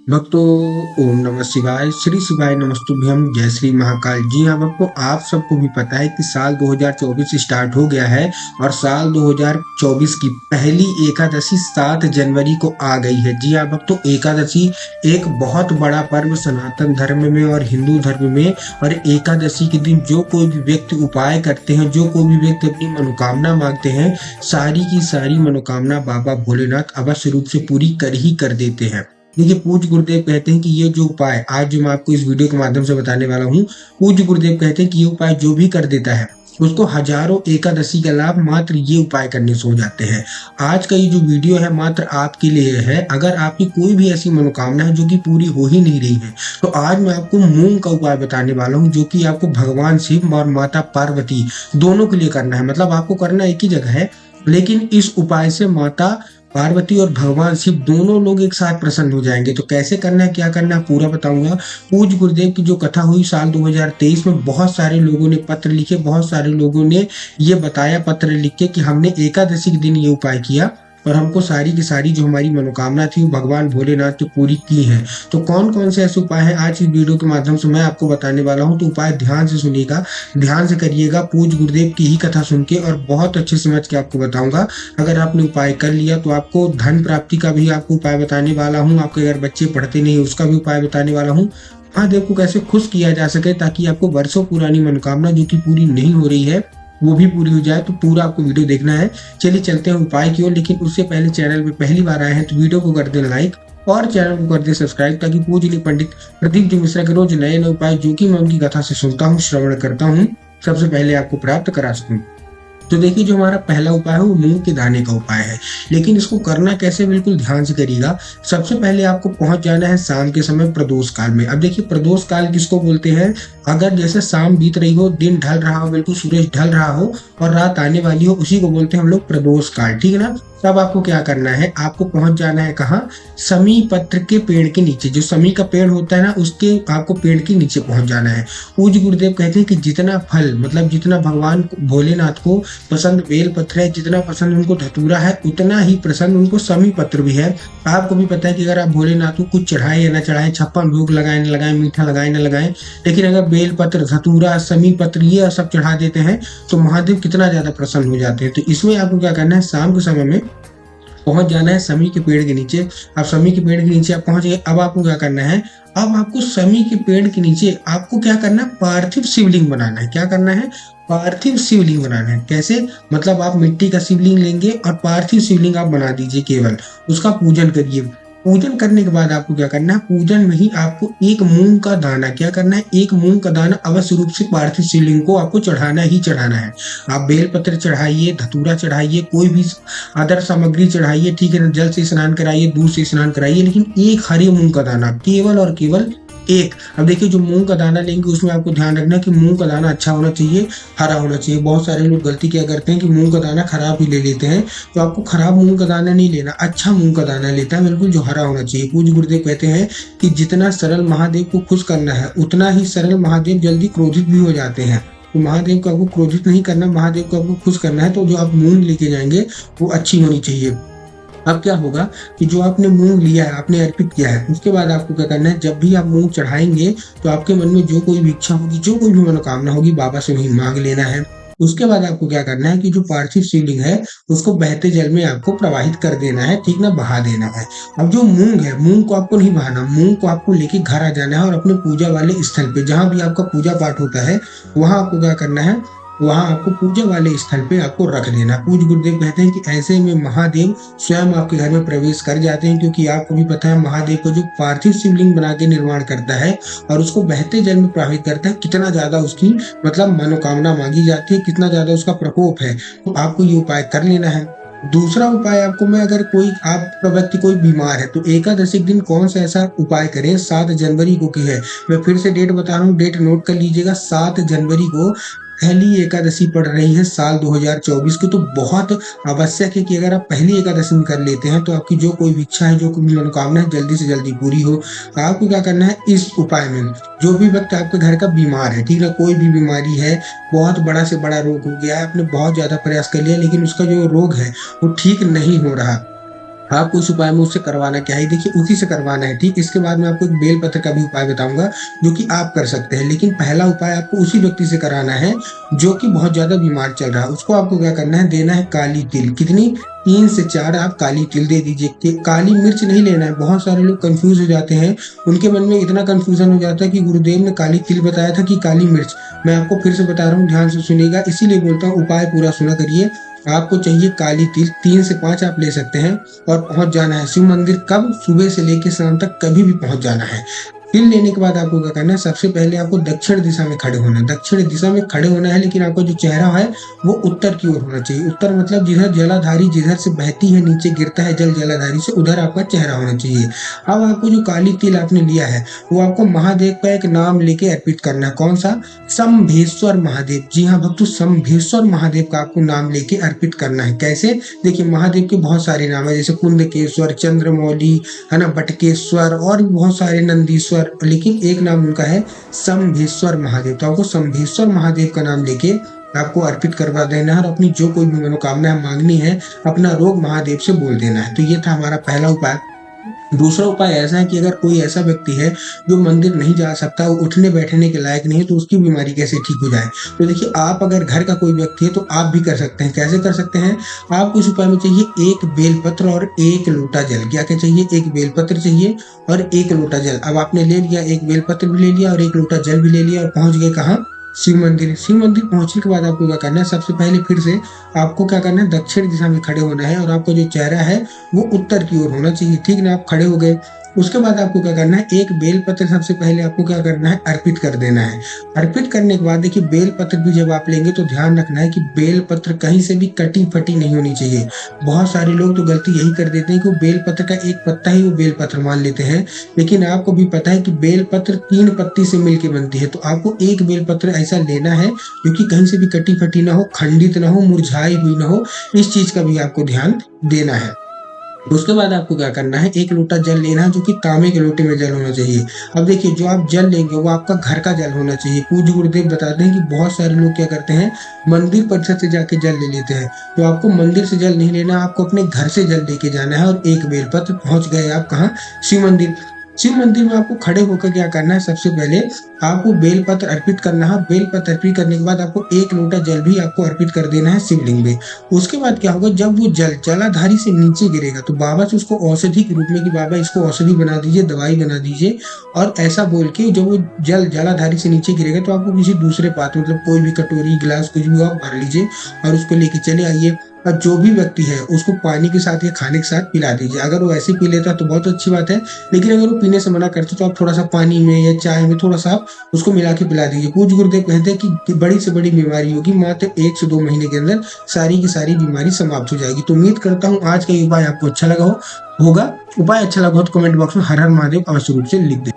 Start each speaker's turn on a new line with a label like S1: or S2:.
S1: भक्तों, ओम नमः शिवाय, श्री शिवाय नमस्तुभ्यं, जय श्री महाकाल। जी हाँ भक्तों, आप सबको भी पता है कि साल 2024 स्टार्ट हो गया है और साल 2024 की पहली एकादशी 7 जनवरी को आ गई है। जी हाँ भक्तों, एकादशी एक बहुत बड़ा पर्व सनातन धर्म में और हिंदू धर्म में। और एकादशी के दिन जो कोई भी व्यक्ति उपाय करते हैं, जो कोई भी व्यक्ति अपनी मनोकामना मांगते हैं, सारी की सारी मनोकामना बाबा भोलेनाथ अवश्य रूप से पूरी कर ही कर देते हैं। देखिए, पूज्य गुरुदेव कहते हैं कि ये जो उपाय आज जो मैं आपको इस वीडियो के माध्यम से बताने वाला हूँ, पूज्य गुरुदेव कहते हैं कि ये उपाय जो भी कर देता है उसको हजारों एकादशी का लाभ मात्र ये उपाय करने से हो जाते हैं। आज का ये जो वीडियो है मात्र आपके लिए है। अगर आपकी कोई भी ऐसी मनोकामना है जो कि पूरी हो ही नहीं रही है, तो आज मैं आपको मूंग का उपाय बताने वाला हूँ, जो कि आपको भगवान शिव और माता पार्वती दोनों के लिए करना है। मतलब आपको करना एक ही जगह है, लेकिन इस उपाय से माता पार्वती और भगवान शिव दोनों लोग एक साथ प्रसन्न हो जाएंगे। तो कैसे करना है, क्या करना है, पूरा बताऊंगा। पूज्य गुरुदेव की जो कथा हुई साल 2023 में, बहुत सारे लोगों ने पत्र लिखे, बहुत सारे लोगों ने ये बताया पत्र लिख के कि हमने एकादशी के दिन ये उपाय किया और हमको सारी की सारी जो हमारी मनोकामना थी वो भगवान भोलेनाथ ने पूरी की है। तो कौन कौन से ऐसे उपाय हैं आज इस वीडियो के माध्यम से मैं आपको बताने वाला हूं। तो उपाय ध्यान से सुनिएगा, ध्यान से करिएगा, पूज्य गुरुदेव की ही कथा सुन के, और बहुत अच्छे से समझ के आपको बताऊंगा। अगर आपने उपाय कर लिया तो आपको धन प्राप्ति का भी आपको उपाय बताने वाला हूँ। आपके अगर बच्चे पढ़ते नहीं उसका भी उपाय बताने वाला हूँ। महादेव को कैसे खुश किया जा सके ताकि आपको वर्षों पुरानी मनोकामना जो कि पूरी नहीं हो रही है वो भी पूरी हो जाए। तो पूरा आपको वीडियो देखना है। चलिए चलते हैं उपाय की ओर। लेकिन उससे पहले चैनल पे पहली बार आए हैं तो वीडियो को कर दें लाइक और चैनल को कर दें सब्सक्राइब, ताकि पूज्य पंडित प्रदीप जी मिश्रा के रोज नए नए उपाय जो कि मैं उनकी कथा से सुनता हूँ, श्रवण करता हूँ, सबसे पहले आपको प्राप्त करा सकूं। तो देखिए, जो हमारा पहला उपाय है वो मूंग के दाने का उपाय है। लेकिन इसको करना कैसे, बिल्कुल ध्यान से करिएगा। सबसे पहले आपको पहुंच जाना है शाम के समय प्रदोष काल में। अब देखिए, प्रदोष काल किसको बोलते हैं? अगर जैसे शाम बीत रही हो, दिन ढल रहा हो, बिल्कुल सूरज ढल रहा हो और रात आने वाली हो, उसी को बोलते हैं हम लोग प्रदोष काल। ठीक है ना? तब आपको क्या करना है, आपको पहुंच जाना है कहाँ? समी पत्र के पेड़ के नीचे। जो समी का पेड़ होता है ना, उसके आपको पेड़ के नीचे पहुंच जाना है। पूज्य गुरुदेव कहते हैं कि जितना फल, मतलब जितना भगवान भोलेनाथ को पसंद बेल पत्र है, जितना पसंद उनको धतूरा है, उतना ही पसंद उनको समी पत्र भी है। आपको भी पता है कि अगर आप भोलेनाथ को कुछ चढ़ाए या ना चढ़ाए, 56 भोग लगाए न लगाए, मीठा लगाए न लगाए, लेकिन अगर बेल पत्र, धतूरा, समी पत्र ये सब चढ़ा देते हैं तो महादेव कितना ज्यादा प्रसन्न हो जाते हैं। तो इसमें आपको क्या करना है, शाम के समय में पहुंच जाना है समी के पेड़ के नीचे। अब समी के पेड़ के नीचे आप पहुंच गए। अब आपको क्या करना है, अब आपको समी के पेड़ के नीचे आपको क्या करना है, पार्थिव शिवलिंग बनाना है। क्या करना है? पार्थिव शिवलिंग बनाना है। कैसे? मतलब आप मिट्टी का शिवलिंग लेंगे और पार्थिव शिवलिंग आप बना दीजिए, केवल उसका पूजन करिए। पूजन करने के बाद आपको क्या करना है, पूजन में ही आपको एक मूंग का दाना, क्या करना है, एक मूंग का दाना अवश्य रूप से पार्थिव शिवलिंग को आपको चढ़ाना ही चढ़ाना है। आप बेलपत्र चढ़ाइए, धतूरा चढ़ाइए, कोई भी अदर सामग्री चढ़ाइए, ठीक है ना, जल से स्नान कराइए, दूध से स्नान कराइए, लेकिन एक हरे मूंग का दाना, केवल और केवल एक। अब देखिए, जो मूंग का दाना लेंगे उसमें आपको ध्यान रखना है कि मूंग का दाना अच्छा होना चाहिए, हरा होना चाहिए। बहुत सारे लोग गलती क्या करते हैं कि मूंग का दाना खराब ही ले लेते हैं। तो आपको खराब मूंग का दाना नहीं लेना, अच्छा मूंग का दाना लेता है, बिल्कुल जो हरा होना चाहिए। पूज्य गुरुदेव कहते हैं कि जितना सरल महादेव को खुश करना है, उतना ही सरल महादेव जल्दी क्रोधित भी हो जाते हैं। तो महादेव को आपको क्रोधित नहीं करना, महादेव को आपको खुश करना है। तो जो आप मूंग लेके जाएंगे वो अच्छी होनी चाहिए। अब क्या होगा कि जो आपने मूंग लिया है, आपने अर्पित किया है, उसके बाद आपको क्या करना है, जब भी आप मूंग चढ़ाएंगे तो आपके मन में जो कोई भी इच्छा होगी, जो कोई भी मनोकामना होगी, बाबा से वही मांग लेना है। उसके बाद आपको क्या करना है कि जो पार्थिव शिवलिंग है उसको बहते जल में आपको प्रवाहित कर देना है, ठीक ना, बहा देना है। अब जो मूंग है, मूंग को आपको नहीं बहाना, मूंग को आपको लेके घर आ जाना है और अपने पूजा वाले स्थल पे, जहां भी आपका पूजा पाठ होता है, वहां आपको क्या करना है, वहां आपको पूजा वाले स्थल पे आपको रख देना। पूज्य गुरुदेव कहते हैं कि ऐसे में महादेव स्वयं आपके घर में प्रवेश कर जाते हैं, क्योंकि आपको भी पता है महादेव को जो पार्थिव शिवलिंग बना के निर्माण करता है और उसको बहते जल में प्रवाहित करता है, कितना ज्यादा उसकी मतलब मनोकामना मांगी जाती है, कितना ज्यादा उसका प्रकोप है। तो आपको ये उपाय कर लेना है। दूसरा उपाय आपको मैं, अगर कोई आपका व्यक्ति कोई बीमार है तो एकादशी के दिन कौन सा ऐसा उपाय करें, 7 जनवरी को की है। मैं फिर से डेट बता रहा हूँ, डेट नोट कर लीजिएगा। 7 जनवरी को पहली एकादशी पड़ रही है साल 2024 की। तो बहुत आवश्यक है कि अगर आप पहली एकादशी में कर लेते हैं तो आपकी जो कोई भी इच्छा है, जो कोई भी मनोकामना है, जल्दी से जल्दी पूरी हो। आपको क्या करना है, इस उपाय में जो भी व्यक्ति आपके घर का बीमार है, ठीक है, कोई भी बीमारी है, बहुत बड़ा से बड़ा रोग हो गया है, आपने बहुत ज्यादा प्रयास कर लिया लेकिन उसका जो रोग है वो ठीक नहीं हो रहा, आपको इस उपाय में उससे करवाना क्या है, देखिए उसी से करवाना है। ठीक, इसके बाद मैं आपको एक बेलपत्र का भी उपाय बताऊंगा जो कि आप कर सकते हैं, लेकिन पहला उपाय आपको उसी व्यक्ति से कराना है जो कि बहुत ज्यादा बीमार चल रहा है। उसको आपको क्या करना है, देना है काली तिल। कितनी, 3 से 4 आप काली तिल दे दीजिए। काली मिर्च नहीं लेना है। बहुत सारे लोग कंफ्यूज हो जाते हैं, उनके मन में इतना कंफ्यूजन हो जाता है कि गुरुदेव ने काली तिल बताया था कि काली मिर्च। मैं आपको फिर से बता रहा हूँ, ध्यान से सुनिएगा, इसीलिए बोलता हूँ उपाय पूरा सुना करिए। आपको चाहिए काली तिल, 3 से 5 आप ले सकते हैं और पहुंच जाना है शिव मंदिर। कब, सुबह से लेकर शाम तक कभी भी पहुंच जाना है। तिल लेने के बाद आपको क्या करना है, सबसे पहले आपको दक्षिण दिशा में खड़े होना है। दक्षिण दिशा में खड़े होना है, लेकिन आपका जो चेहरा है वो उत्तर की ओर होना चाहिए। उत्तर मतलब जिधर जलाधारी, जिधर से बहती है नीचे गिरता है जल जलाधारी से, उधर आपका चेहरा होना चाहिए। अब आपको जो काली तिल आपने लिया है वो आपको महादेव का एक नाम लेके अर्पित करना है। कौन सा, शंभेश्वर महादेव। जी हाँ भक्तों, शंभेश्वर महादेव का आपको नाम लेके अर्पित करना है। कैसे, देखिए महादेव के बहुत सारे नाम है, जैसे कुंदकेश्वर, चंद्रमौली, है ना, बटकेश्वर और भी बहुत सारे, नंदीश्वर, लेकिन एक नाम उनका है शंभेश्वर महादेव। तो आपको शंभेश्वर महादेव का नाम लेके आपको अर्पित करवा देना है और अपनी जो कोई भी मनोकामना मांगनी है, अपना रोग महादेव से बोल देना है। तो ये था हमारा पहला उपाय। दूसरा उपाय ऐसा है कि अगर कोई ऐसा व्यक्ति है जो मंदिर नहीं जा सकता, वो उठने बैठने के लायक नहीं है, तो उसकी बीमारी कैसे ठीक हो जाए। तो देखिए, आप अगर घर का कोई व्यक्ति है तो आप भी कर सकते हैं। कैसे कर सकते हैं, आपको इस उपाय में चाहिए 1 बेलपत्र और 1 लोटा जल। क्या क्या चाहिए, 1 बेलपत्र चाहिए और 1 लोटा जल। अब आपने ले लिया, 1 बेलपत्र भी ले लिया और 1 लोटा जल भी ले लिया और पहुंच गए कहाँ, शिव मंदिर। शिव मंदिर पहुंचने के बाद आपको क्या करना है, सबसे पहले फिर से आपको क्या करना है, दक्षिण दिशा में खड़े होना है और आपका जो चेहरा है वो उत्तर की ओर होना चाहिए। ठीक ना, आप खड़े हो गए। उसके बाद आपको क्या करना है, 1 बेलपत्र सबसे पहले आपको क्या करना है, अर्पित कर देना है। अर्पित करने के बाद देखिए, बेलपत्र भी जब आप लेंगे तो ध्यान रखना है कि बेलपत्र कहीं से भी कटी फटी नहीं होनी चाहिए। बहुत सारे लोग तो गलती यही कर देते हैं कि वो बेलपत्र का एक पत्ता ही वो बेलपत्र मान लेते हैं, लेकिन आपको भी पता है कि बेलपत्र 3 पत्ती से मिलकर बनती है। तो आपको 1 बेलपत्र ऐसा लेना है जो कि कहीं से भी कटी फटी ना हो, खंडित ना हो, मुरझाई हुई ना हो। इस चीज का भी आपको ध्यान देना है। उसके बाद आपको क्या करना है, 1 लोटा जल लेना है जो कि तांबे के लोटे में जल होना चाहिए। अब देखिए, जो आप जल लेंगे वो आपका घर का जल होना चाहिए। पूज्य गुरुदेव बताते हैं कि बहुत सारे लोग क्या करते हैं, मंदिर परिसर से जाके जल ले लेते हैं। तो आपको मंदिर से जल नहीं लेना, आपको अपने घर से जल लेके जाना है। और 1 बेलपत्र, पहुंच गए आप कहाँ, शिव मंदिर। शिव मंदिर में आपको खड़े होकर क्या करना है, सबसे पहले आपको बेलपत्र अर्पित करना है। बेलपत्र अर्पित करने के बाद आपको 1 लोटा जल भी आपको अर्पित कर देना है शिवलिंग में। उसके बाद क्या होगा, जब वो जल जलाधारी से नीचे गिरेगा तो बाबा से उसको औषधि के रूप में, कि बाबा इसको औषधि बना दीजिए, दवाई बना दीजिए, और ऐसा बोल के जब वो जल जलाधारी से नीचे गिरेगा तो आपको किसी दूसरे पात्र, मतलब कोई भी कटोरी, गिलास, कुछ भी आप भर लीजिए और उसको लेके चले आइए। और जो भी व्यक्ति है उसको पानी के साथ या खाने के साथ पिला दीजिए। अगर वो ऐसे पी लेता तो बहुत अच्छी बात है, लेकिन अगर वो पीने से मना करते तो आप थोड़ा सा पानी में या चाय में थोड़ा सा आप उसको मिला के पिला दीजिए। पूज्य गुरुदेव कहते हैं कि बड़ी से बड़ी बीमारी होगी, मात्र 1 से 2 महीने के अंदर सारी की सारी बीमारी समाप्त हो जाएगी। तो उम्मीद करता हूँ आज का ये उपाय आपको अच्छा लगा होगा। उपाय अच्छा लगा हो तो कमेंट बॉक्स में हर हर महादेव अवश्य रूप से लिख दे।